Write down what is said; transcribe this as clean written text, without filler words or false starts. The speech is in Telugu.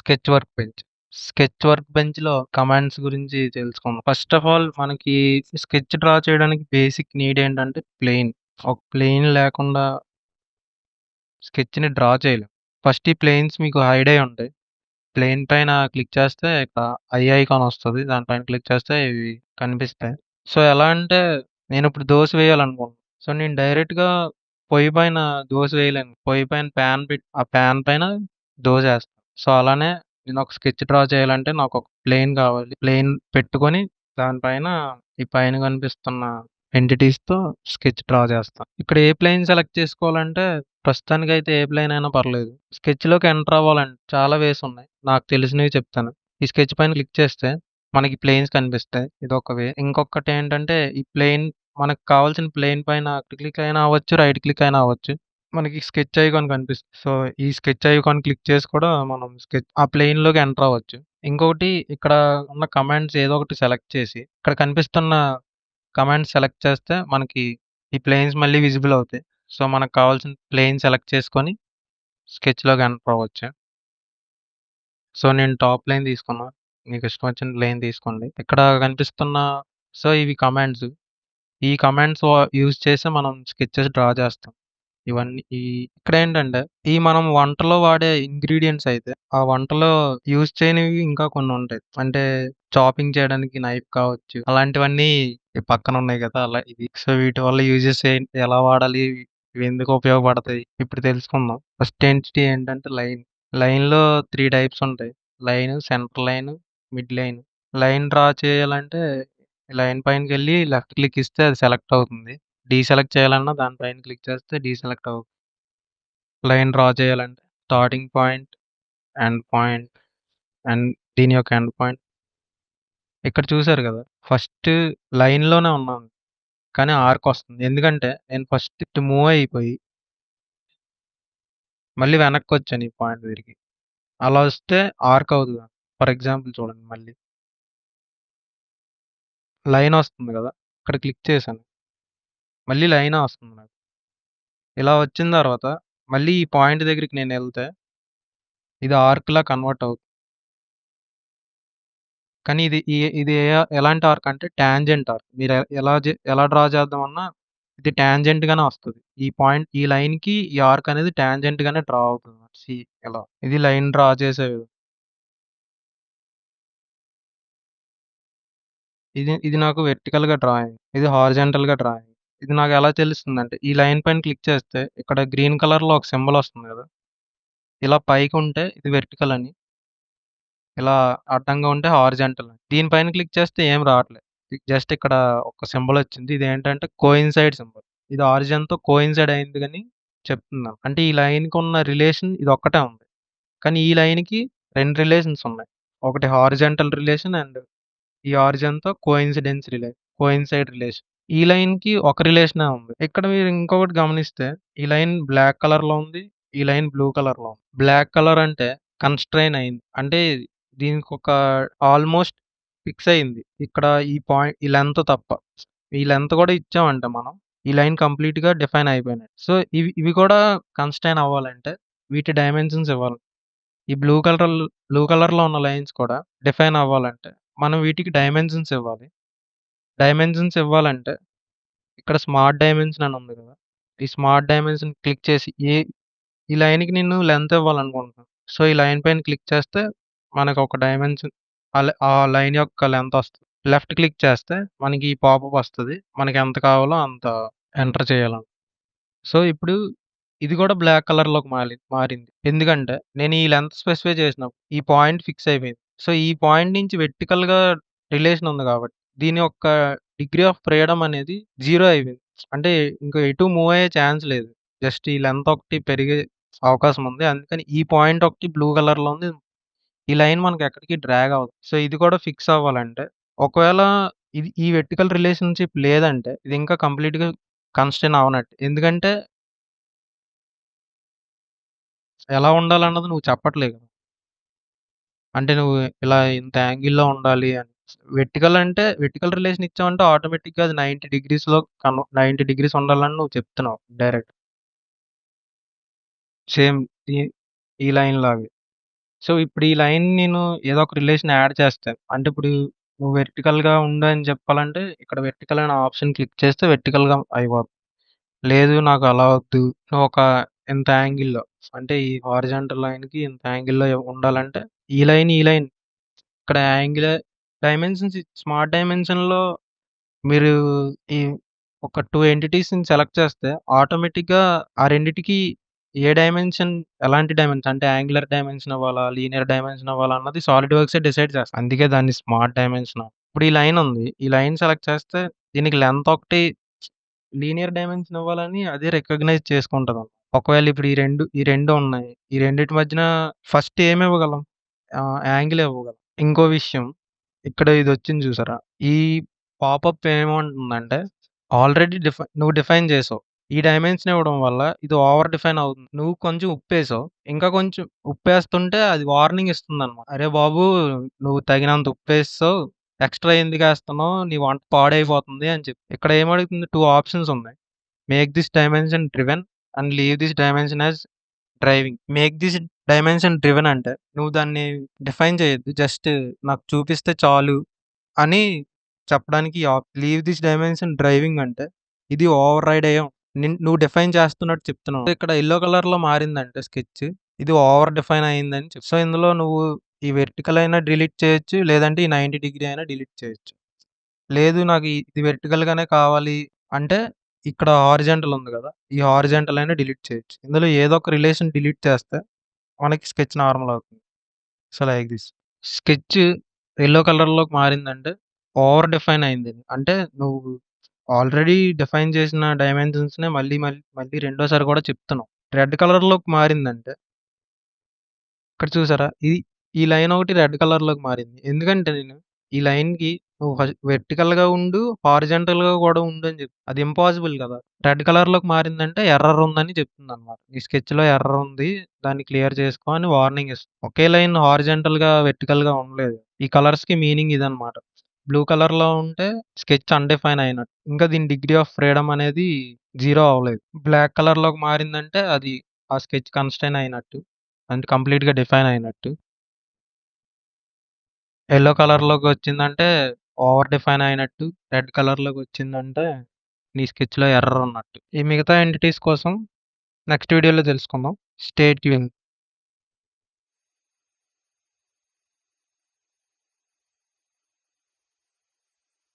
Sketch work bench. Sketch work బెంచ్‌లో కమాండ్స్ గురించి తెలుసుకుందాం. ఫస్ట్ ఆఫ్ ఆల్ మనకి స్కెచ్ డ్రా చేయడానికి బేసిక్ నీడ్ ఏంటంటే ప్లెయిన్. ఒక ప్లెయిన్ లేకుండా స్కెచ్‌ని డ్రా చేయలేం. ఫస్ట్ ఈ ప్లెయిన్స్ మీకు హైడ్ అయ్యి ఉంటాయి. ప్లెయిన్ పైన క్లిక్ చేస్తే ఇక్కడ ఐకాన్ వస్తది. దానిపైన క్లిక్ చేస్తే ఇవి కనిపిస్తాయి. సో, ఎలా అంటే నేనిప్పుడు దోస వేయాలనుకుంటున్నా. సో, నేను డైరెక్ట్‌గా పొయ్యి పైన దోస వేయలేను. పొయ్యి పైన ప్యాన్ పెట్టి ఆ ప్యాన్ పైన దోసేస్తా. సో, అలానే నేనొక స్కెచ్ డ్రా చేయాలంటే నాకొక ప్లేన్ కావాలి. ప్లేన్ పెట్టుకొని దానిపైన ఈ పైన కనిపిస్తున్న ఎంటిటీస్‌తో స్కెచ్ డ్రా చేస్తా. ఇక్కడ ఏ ప్లేన్ సెలెక్ట్ చేసుకోవాలంటే ప్రస్తుతానికైతే ఏ ప్లేన్ అయినా పర్లేదు. స్కెచ్‌లోకి ఎంటర్ అవ్వాలంటే చాలా వేస్ ఉన్నాయి. నాకు తెలిసినవి చెప్తాను. ఈ స్కెచ్ పైన క్లిక్ చేస్తే మనకి ప్లేన్స్ కనిపిస్తాయి. ఇదొక వే. ఇంకొకటేంటంటే ఈ ప్లేన్ మనకు కావాల్సిన ప్లేన్ పైన క్లిక్ అయినా అవ్వచ్చు, రైట్ క్లిక్ అయినా అవ్వచ్చు. మనకి స్కెచ్ ఐకాన్ కనిపిస్తుంది. సో, ఈ స్కెచ్ ఐకాన్ క్లిక్ చేసి కూడా మనం ఆ ప్లేన్‌లోకి ఎంటర్ అవ్వచ్చు. ఇంకొకటి ఇక్కడ ఉన్న కమాండ్స్ ఏదో ఒకటి సెలెక్ట్ చేసి ఇక్కడ కనిపిస్తున్న కమాండ్స్ సెలెక్ట్ చేస్తే మనకి ఈ ప్లేన్స్ మళ్ళీ విజిబుల్ అవుతాయి. సో, మనకు కావాల్సిన ప్లేన్ సెలెక్ట్ చేసుకొని స్కెచ్‌లోకి ఎంటర్ అవ్వచ్చు. సో, నేను టాప్ లైన్ తీసుకున్నా. మీకు ఇష్టం వచ్చిన ప్లేన్ తీసుకోండి. ఇక్కడ కనిపిస్తున్న సో, ఇవి కమాండ్స్. ఈ కమాండ్స్ యూజ్ చేసి మనం స్కెచెస్ డ్రా చేస్తాం. ఇవన్నీ ఇక్కడేంటంటే మనం వంటలో వాడే ఇంగ్రీడియెంట్స్ అయితే, ఆ వంటలో యూజ్ చేయనివి ఇంకా కొన్నుంటాయి. అంటే చాపింగ్ చేయడానికి నైఫ్ కావచ్చు. అలాంటివన్నీ ఈ పక్కనున్నాయి గదా! అలా ఇది. సో, వీటి వల్ల యూజెస్ ఎలా వాడాలి? ఇవెందుకు ఉపయోగపడతాయి? ఇప్పుడు తెలుసుకుందాం. ఫస్ట్ ఎంటిటీ ఏంటంటే లైన్. లైన్‌లో 3 టైప్స్ ఉంటాయి. Line, centre line, mid line. Line draw చేయాలంటే లైన్ పైనకెళ్ళి లెఫ్ట్ క్లిక్ ఇస్తే అది సెలెక్ట్ అవుతుంది. డీసెలెక్ట్ చేయాలన్నా దాని పైన క్లిక్ చేస్తే డీసెలెక్ట్ అవుతుంది. లైన్ డ్రా చేయాలంటే starting point, end point and దీని యొక్క ఎండ్ పాయింట్. ఇక్కడ చూసారు గదా! ఫస్ట్ లైన్‌లోనే ఉన్నాను. కానీ ఆర్క్ వస్తుంది. ఎందుకంటే నేను ఫస్ట్ ఇటు మూవ్ అయిపోయి మళ్ళీ వెనక్కొచ్చాను ఈ పాయింట్ దగ్గరికి. అలా వస్తే ఆర్క్ అవుతది. ఫర్ ఎగ్జాంపుల్ చూడండి మళ్ళీ. లైన్ వస్తుంది గదా! ఇక్కడ క్లిక్ చేశాను. మళ్ళీ లైనే వస్తుంది నాకు. ఇలా వచ్చిన తర్వాత మళ్ళీ ఈ పాయింట్ దగ్గరికి నేనెళ్తే ఇది ఆర్క్‌లా కన్వర్ట్ అవుతుంది. కానీ ఇది ఎలాంటి ఆర్క్ అంటే టాంజెంట్ ఆర్క్. మీరు ఎలా డ్రా చేద్దామన్నా ఇది టాంజెంట్ గానే వస్తది. ఈ లైన్‌కి ఈ ఆర్క్ అనేది టాంజెంట్ గానే డ్రా అవుతుంది. ఇలా. ఇది లైన్ డ్రా చేసే విధం. ఇది నాకు వెర్టికల్‌గా డ్రాయింగ్. ఇది హారిజాంటల్‌గా డ్రాయింగ్. ఇది నాకు ఎలా తెలుస్తుందంటే ఈ లైన్ పైన క్లిక్ చేస్తే ఇక్కడ గ్రీన్ కలర్‌లో ఒక సింబల్ వస్తుంది కదా! ఇలా పైకుంటే ఇది వెర్టికల్ అని. ఇలా అడ్డంగా ఉంటే హారిజాంటల్ అని. దీని పైన క్లిక్ చేస్తే ఏం రావట్లేదు. జస్ట్ ఇక్కడ ఒక సింబల్ వచ్చింది. ఇదేంటంటే కోయిన్సైడ్ సింబల్. ఇది ఆరిజిన్‌తో కోయిన్సైడ్ అయింది అని చెప్తున్నాను. అంటే ఈ లైన్‌కి ఉన్న రిలేషన్ ఇదొక్కటే ఉంది. కానీ ఈ లైన్‌కి 2 రిలేషన్స్ ఉన్నాయి. ఒకటి హారిజాంటల్ రిలేషన్ అండ్ ఈ ఆరిజిన్‌తో కోయిన్సైడ్ రిలేషన్. ఈ లైన్‌కి ఒక రిలేషనే ఉంది. ఇక్కడ మీరు ఇంకొకటి గమనిస్తే ఈ లైన్ బ్లాక్ కలర్‌లో ఉంది. ఈ లైన్ బ్లూ కలర్‌లో ఉంది. బ్లాక్ కలర్ అంటే కన్‌స్ట్రైన్ అయింది. అంటే దీనికొక ఆల్‌మోస్ట్ ఫిక్స్ అయింది. ఇక్కడ ఈ లెంత్ తప్ప. ఈ లెంత్ కూడా ఇచ్చామంటే మనం ఈ లైన్ కంప్లీట్‌గా డిఫైన్ అయిపోయినట్టు. సో, ఇవి కూడా కన్‌స్ట్రైన్ అవ్వాలంటే వీటి డైమెన్షన్స్ ఇవ్వాలి. ఈ బ్లూ కలర్‌లో ఉన్న లైన్స్ కూడా డిఫైన్ అవ్వాలంటే మనం వీటికి డైమెన్షన్స్ ఇవ్వాలి. డైమెన్షన్స్ ఇవ్వాలంటే ఇక్కడ స్మార్ట్ డైమెన్షన్ అని ఉంది కదా! ఈ స్మార్ట్ డైమెన్షన్ క్లిక్ చేసి ఈ లైన్‌కి నేను లెంత్ ఇవ్వాలనుకుంటున్నాను. సో, ఈ లైన్ పైన క్లిక్ చేస్తే మనకొక డైమెన్షన్ ఆ లైన్ యొక్క లెంత్ వస్తది. లెఫ్ట్ క్లిక్ చేస్తే మనకి ఈ పాపప్ వస్తది. మనకెంత కావాలో అంత ఎంటర్ చేయాలని. సో, ఇప్పుడు ఇది కూడా బ్లాక్ కలర్‌లోకి మారింది. ఎందుకంటే నేను ఈ లెంత్ స్పెసిఫై చేసినప్పుడు ఈ పాయింట్ ఫిక్స్ అయిపోయింది. సో, ఈ పాయింట్ నుంచి వెర్టికల్‌గా రిలేషన్ ఉంది కాబట్టి దీని యొక్క డిగ్రీ ఆఫ్ ఫ్రీడమ్ అనేది 0 అయిపోయింది. అంటే ఇంక ఎటు మూవ్ అయ్యే ఛాన్స్ లేదు. జస్ట్ ఈ లెంత్ ఒకటి పెరిగే అవకాశం ఉంది. అందుకని ఈ పాయింట్ ఒకటి బ్లూ కలర్‌లో ఉంది. ఈ లైన్ మనకెక్కడికి డ్రాగ్ అవ్వదు. సో, ఇది కూడా ఫిక్స్ అవ్వాలంటే ఒకవేళ ఈ వెర్టికల్ రిలేషన్‌షిప్ లేదంటే ఇది ఇంకా కంప్లీట్‌గా కన్‌స్ట్రైన్ అవ్వనట్టే. ఎందుకంటే ఎలా ఉండాలన్నది నువ్వు చెప్పట్లే కదా! అంటే నువ్వు ఇలా ఇంత యాంగిల్‌లో ఉండాలి అని. వెర్టికల్ రిలేషన్ ఇచ్చావంటే ఆటోమేటిక్‌గా అది 90 డిగ్రీస్‌లో 90 డిగ్రీస్ ఉండాలని నువ్వు చెప్తున్నావు డైరెక్ట్. సేమ్ ఈ ఈ లైన్ లాగే. సో, ఇప్పుడు ఈ లైన్ నేను ఏదో ఒక రిలేషన్ యాడ్ చేస్తే, అంటే ఇప్పుడు నువ్వు వెర్టికల్‌గా ఉండు అని చెప్పాలంటే, ఇక్కడ వెర్టికల్ అనే ఆప్షన్ క్లిక్ చేస్తే వెర్టికల్‌గా అయిపోద్ది. లేదు నాకు అలా వద్దు. నువ్వు ఒక ఇంత యాంగిల్‌లో అంటే ఈ హారిజాంటల్ లైన్‌కి ఇంత యాంగిల్‌లో ఉండాలంటే ఈ లైన్ ఇక్కడ యాంగిల్ డైమెన్షన్స్ స్మార్ట్ డైమెన్షన్‌లో మీరు ఈ ఒక 2 ఎంటిటీస్‌ని సెలెక్ట్ చేస్తే ఆటోమేటిక్‌గా ఆ రెండిటికి ఏ డైమెన్షన్ ఎలాంటి డైమెన్షన్ అంటే యాంగులర్ డైమెన్షన్ అవ్వాలా? లీనియర్ డైమెన్షన్ అవ్వాలా? అన్నది సాలిడ్ వర్క్సే డిసైడ్ చేస్తది. అందుకే దాన్ని స్మార్ట్ డైమెన్షన్. ఇప్పుడు ఈ లైన్ ఉంది. ఈ లైన్ సెలెక్ట్ చేస్తే దీనికి లెంత్ ఒకటి లీనియర్ డైమెన్షన్ ఇవ్వాలని అదే రికగ్నైజ్ చేసుకుంటది. ఒకవేళ ఇప్పుడు ఈ రెండు ఉన్నాయి. ఈ రెండిటి మధ్యన ఫస్ట్ ఏమి ఇవ్వగలం? యాంగిల్ ఇవ్వగలం. ఇంకో విషయం ఇక్కడ ఇదొచ్చింది చూసారా? ఈ పాపప్ ఏమంటుందంటే ఆల్రెడీ నువ్వు డిఫైన్ చేసావు. ఈ డైమెన్షన్ ఇవ్వడం వల్ల ఇది ఓవర్ డిఫైన్ అవుతుంది. నువ్వు కొంచెం ఉప్పేసావు. ఇంకా కొంచెం ఉప్పేస్తుంటే అది వార్నింగ్ ఇస్తుందన్నమాట. "అరే బాబు! నువ్వు తగినంత ఉప్పేసేసావు. ఎక్స్‌ట్రా ఎందుకేస్తున్నావు? నీ వంట పాడైపోతుంది" అని చెప్పి. ఇక్కడ ఏమడుగుతుంది 2 ఆప్షన్స్ ఉన్నాయి. Make this dimension driven and leave this dimension as driving. Make this dimension driven అంటే నువ్వు దాన్ని డిఫైన్ చేయొద్దు. జస్ట్ నాకు చూపిస్తే చాలు అని చెప్పడానికి లీవ్ దిస్ డైమెన్షన్ డ్రైవింగ్ అంటే ఇది ఓవర్ రైడ్ అయ్యాం. నువ్వు డిఫైన్ చేస్తున్నట్టు చెప్తున్నావు. ఇక్కడ యెల్లో కలర్‌లో మారిందంటే స్కెచ్ ఇది ఓవర్ డిఫైన్ అయిందని సో, ఇందులో నువ్వు ఈ వెర్టికల్ అయినా డిలీట్ చేయొచ్చు. లేదంటే ఈ 90 డిగ్రీ అయినా డిలీట్ చేయొచ్చు. లేదు నాకు ఇది వెర్టికల్‌గానే కావాలి అంటే ఇక్కడ హారిజాంటల్ ఉంది గదా! ఈ హారిజాంటల్ అయినా డిలీట్ చేయొచ్చు. ఇందులో ఏదో ఒక రిలేషన్ డిలీట్ చేస్తే మనకి స్కెచ్ నార్మల్ అవుతుంది. So, like this. Sketch yellow కలర్‌లోకి మారిందంటే ఓవర్ డిఫైన్ అయింది. అంటే నువ్వు ఆల్రెడీ డిఫైన్ చేసిన డైమెన్షన్స్‌నే మళ్ళీ రెండోసారి కూడా చెప్తున్నావు. రెడ్ కలర్‌లోకి మారిందంటే ఇక్కడ చూసారా? ఈ లైన్ ఒకటి రెడ్ కలర్‌లోకి మారింది. ఎందుకంటే నేను ఈ లైన్‌కి నువ్వు వెర్టికల్‌గా ఉండు, హారిజాంటల్‌గా కూడా ఉండు అని చెప్పి అది ఇంపాసిబుల్ కదా! రెడ్ కలర్‌లోకి మారిందంటే ఎర్రర్ ఉందని చెప్తుందన్నమాట. ఈ స్కెచ్‌లో ఎర్రర్ ఉంది. దాన్ని క్లియర్ చేసుకో అని వార్నింగ్ ఇస్తుంది. ఒకే లైన్ హారిజాంటల్‌గా, వెర్టికల్‌గా ఉండలేదు. ఈ కలర్స్‌కి మీనింగ్ ఇదన్నమాట. బ్లూ కలర్‌లో ఉంటే స్కెచ్ అన్‌డిఫైన్ అయినట్టు. ఇంకా దీని డిగ్రీ ఆఫ్ ఫ్రీడమ్ అనేది 0 అవ్వలేదు. బ్లాక్ కలర్‌లోకి మారిందంటే అది ఆ స్కెచ్ కన్‌స్ట్రైన్ అయినట్టు. అంటే కంప్లీట్‌గా డిఫైన్ అయినట్టు. యెల్లో కలర్‌లోకొచ్చిందంటే ఓవర్ డిఫైన్ అయినట్టు. రెడ్ కలర్‌లోకొచ్చిందంటే నీ స్కెచ్‌లో ఎర్రర్ ఉన్నట్టు. ఈ మిగతా ఎంటిటీస్ కోసం నెక్స్ట్ వీడియోలో తెలుసుకుందాం. Stay tune.